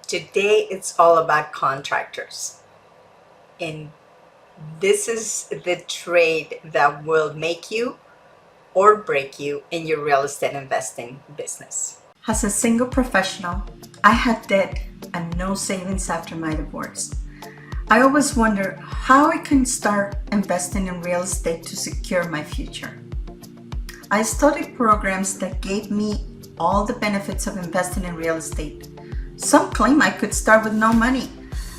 Today it's all about contractors. And this is the trade that will make you or break you in your real estate investing business. As a single professional, I had debt and no savings after my divorce. I always wonder how I can start investing in real estate to secure my future. I studied programs that gave me all the benefits of investing in real estate. Some claim I could start with no money,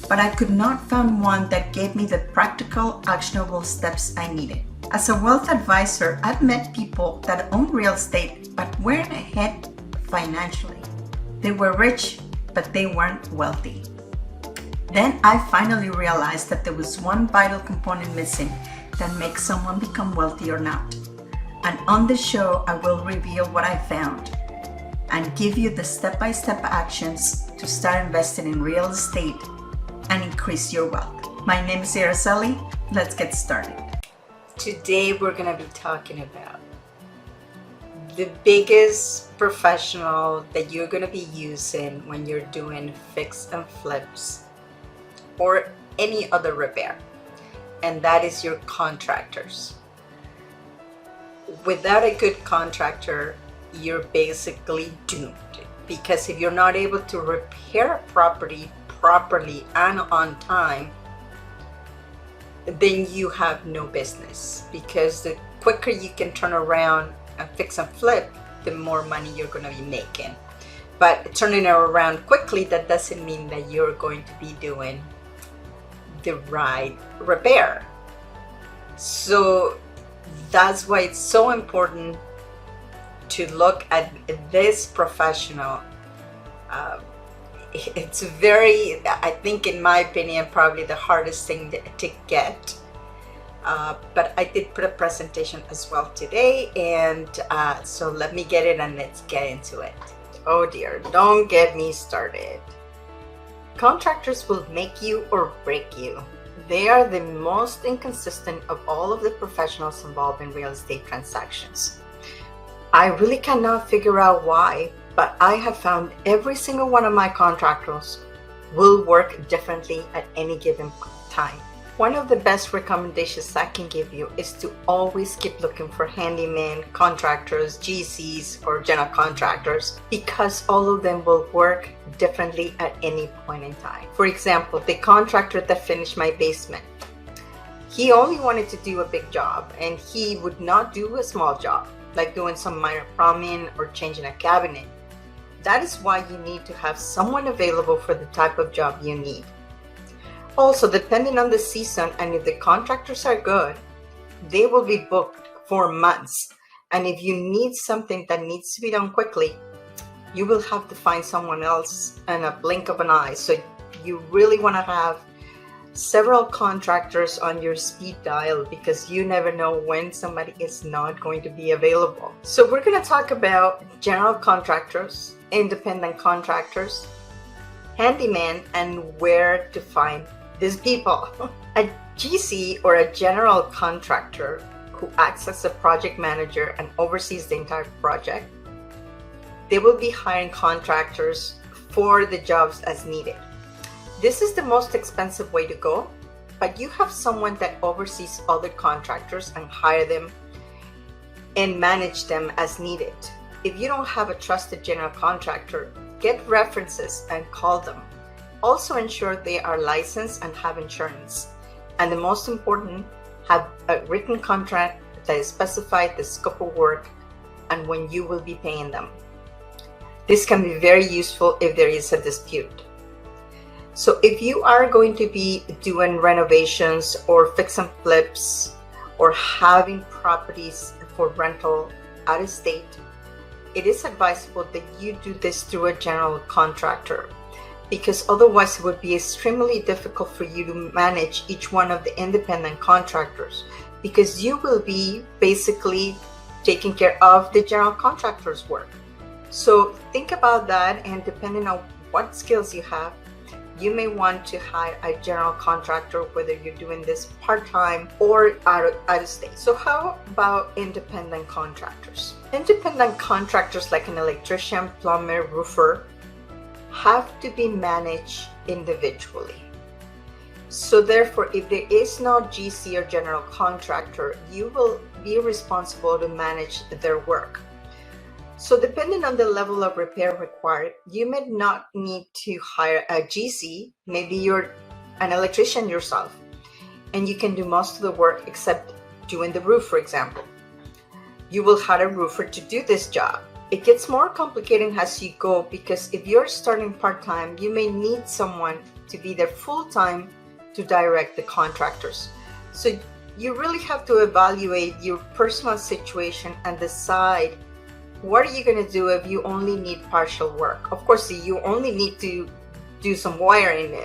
but I could not find one that gave me the practical, actionable steps I needed. As a wealth advisor, I've met people that own real estate but weren't ahead financially. They were rich, but they weren't wealthy. Then I finally realized that there was one vital component missing that makes someone become wealthy or not. And on the show, I will reveal what I found and give you the step-by-step actions to start investing in real estate and increase your wealth. My name is Araceli. Let's get started. Today we're going to be talking about the biggest professional that you're going to be using when you're doing fix and flips or any other repair, and that is your contractors. Without a good contractor, you're basically doomed, because if you're not able to repair a property properly and on time, then you have no business, because the quicker you can turn around and fix and flip, the more money you're going to be making. But turning it around quickly, that doesn't mean that you're going to be doing the right repair. So that's why it's so important to look at this professional. It's very, I think in my opinion, probably the hardest thing to get. But I did put a presentation as well today, and so let me get it and let's get into it. Oh dear, don't get me started. Contractors will make you or break you. They are the most inconsistent of all of the professionals involved in real estate transactions. I really cannot figure out why, but I have found every single one of my contractors will work differently at any given time. One of the best recommendations I can give you is to always keep looking for handymen, contractors, GCs, or general contractors, because all of them will work differently at any point in time. For example, the contractor that finished my basement, he only wanted to do a big job, and he would not do a small job, like doing some minor plumbing or changing a cabinet. That is why you need to have someone available for the type of job you need. Also, depending on the season, and if the contractors are good, they will be booked for months. And if you need something that needs to be done quickly, you will have to find someone else in a blink of an eye. So you really want to have several contractors on your speed dial, because you never know when somebody is not going to be available. So we're going to talk about general contractors, independent contractors, handyman, and where to find these people. A GC, or a general contractor, who acts as a project manager and oversees the entire project, they will be hiring contractors for the jobs as needed. This is the most expensive way to go, but you have someone that oversees other contractors and hire them and manage them as needed. If you don't have a trusted general contractor, get references and call them. Also ensure they are licensed and have insurance. And the most important, have a written contract that specifies the scope of work and when you will be paying them. This can be very useful if there is a dispute. So if you are going to be doing renovations or fix and flips or having properties for rental out of state, it is advisable that you do this through a general contractor, because otherwise it would be extremely difficult for you to manage each one of the independent contractors, because you will be basically taking care of the general contractor's work. So think about that, and depending on what skills you have, you may want to hire a general contractor, whether you're doing this part-time or out of state. So how about independent contractors? Independent contractors like an electrician, plumber, roofer, have to be managed individually. So therefore, if there is no GC or general contractor, you will be responsible to manage their work. So depending on the level of repair required, you may not need to hire a GC. Maybe you're an electrician yourself and you can do most of the work except doing the roof, for example. You will hire a roofer to do this job. It gets more complicated as you go, because if you're starting part-time, you may need someone to be there full-time to direct the contractors. So you really have to evaluate your personal situation and decide what are you going to do if you only need partial work. Of course, you only need to do some wiring.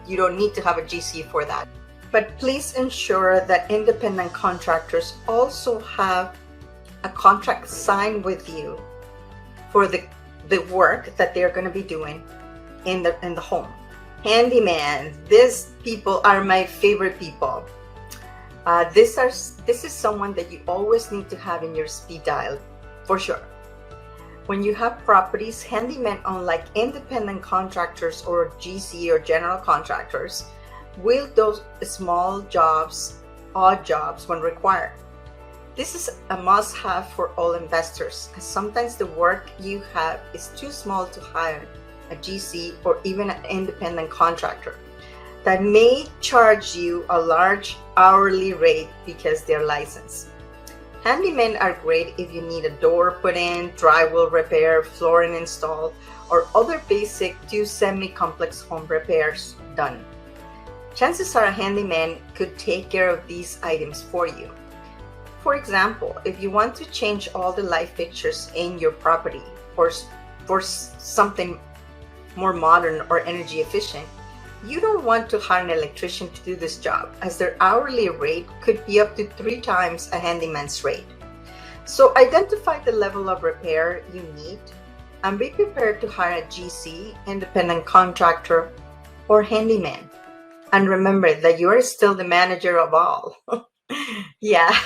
You don't need to have a GC for that. But please ensure that independent contractors also have a contract signed with you for the work that they're going to be doing in the home. Handyman, these people are my favorite people. This is someone that you always need to have in your speed dial, for sure. When you have properties, handymen, unlike independent contractors or GC or general contractors, will do small jobs, odd jobs when required. This is a must-have for all investors, as sometimes the work you have is too small to hire a GC or even an independent contractor that may charge you a large hourly rate because they're licensed. Handymen are great if you need a door put in, drywall repair, flooring installed, or other basic to semi-complex home repairs done. Chances are a handyman could take care of these items for you. For example, if you want to change all the light fixtures in your property or for something more modern or energy efficient, you don't want to hire an electrician to do this job, as their hourly rate could be up to 3 times a handyman's rate. So identify the level of repair you need and be prepared to hire a GC, independent contractor, or handyman. And remember that you are still the manager of all. Yeah,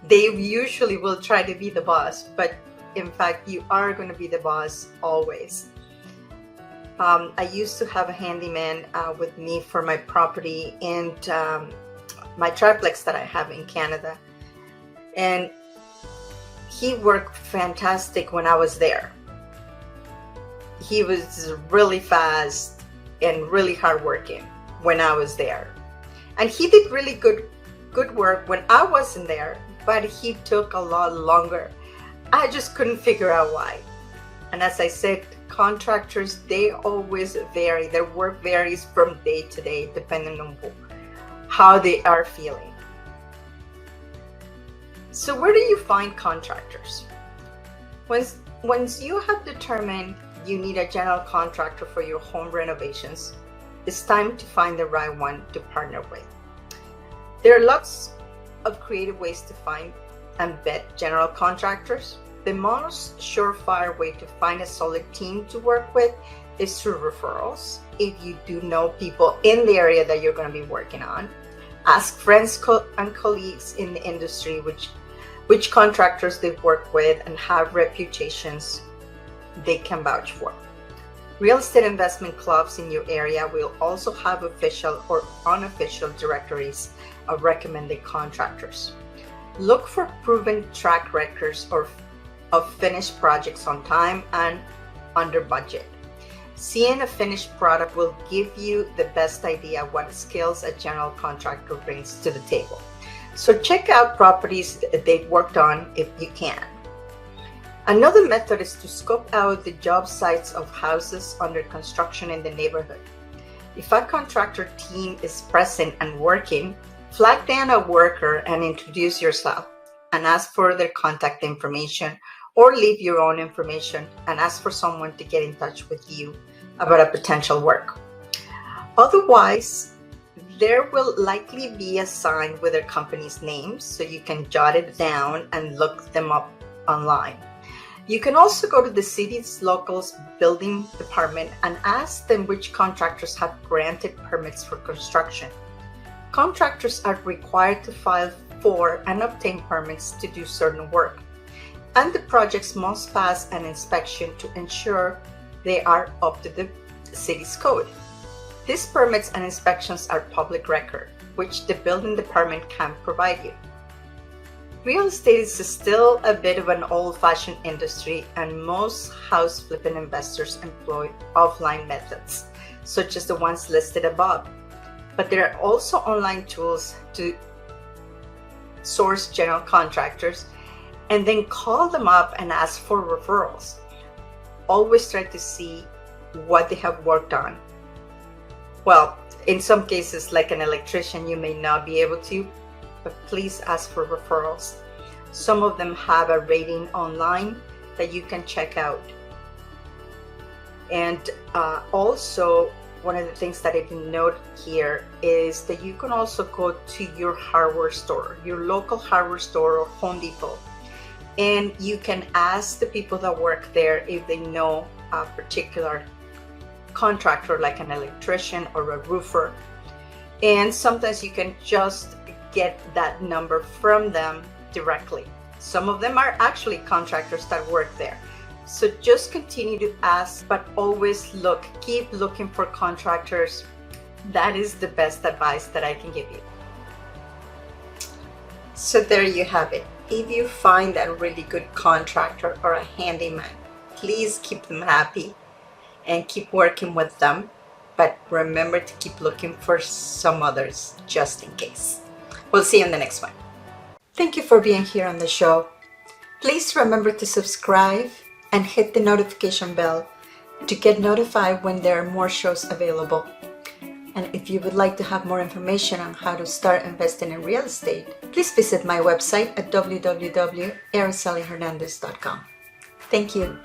they usually will try to be the boss, but in fact, you are going to be the boss always. I used to have a handyman with me for my property and my triplex that I have in Canada. And he worked fantastic when I was there. He was really fast and really hardworking when I was there. And he did really good work when I wasn't there, but he took a lot longer. I just couldn't figure out why. And as I said, contractors, they always vary. Their work varies from day to day, depending on how they are feeling. So where do you find contractors? Once you have determined you need a general contractor for your home renovations, it's time to find the right one to partner with. There are lots of creative ways to find and vet general contractors. The most surefire way to find a solid team to work with is through referrals. If you do know people in the area that you're going to be working on, ask friends and colleagues in the industry which contractors they've worked with and have reputations they can vouch for. Real estate investment clubs in your area will also have official or unofficial directories of recommended contractors. Look for proven track records of finished projects on time and under budget. Seeing a finished product will give you the best idea what skills a general contractor brings to the table. So check out properties they've worked on if you can. Another method is to scope out the job sites of houses under construction in the neighborhood. If a contractor team is present and working, flag down a worker and introduce yourself and ask for their contact information, or leave your own information and ask for someone to get in touch with you about a potential work. Otherwise, there will likely be a sign with their company's name, so you can jot it down and look them up online. You can also go to the city's local building department and ask them which contractors have granted permits for construction. Contractors are required to file for and obtain permits to do certain work, and the projects must pass an inspection to ensure they are up to the city's code. These permits and inspections are public record, which the building department can provide you. Real estate is still a bit of an old-fashioned industry, and most house flipping investors employ offline methods, such as the ones listed above. But there are also online tools to source general contractors and then call them up and ask for referrals. Always try to see what they have worked on. Well, in some cases, like an electrician, you may not be able to, but please ask for referrals. Some of them have a rating online that you can check out. And also, one of the things that I can note here is that you can also go to your hardware store, your local hardware store or Home Depot, and you can ask the people that work there if they know a particular contractor, like an electrician or a roofer. And sometimes you can just get that number from them directly. Some of them are actually contractors that work there. So just continue to ask, but always keep looking for contractors. That is the best advice that I can give you. So there you have it. If you find a really good contractor or a handyman, please keep them happy and keep working with them. But remember to keep looking for some others just in case. We'll see you in the next one. Thank you for being here on the show. Please remember to subscribe and hit the notification bell to get notified when there are more shows available. And if you would like to have more information on how to start investing in real estate, please visit my website at www.aracelihernandez.com. Thank you.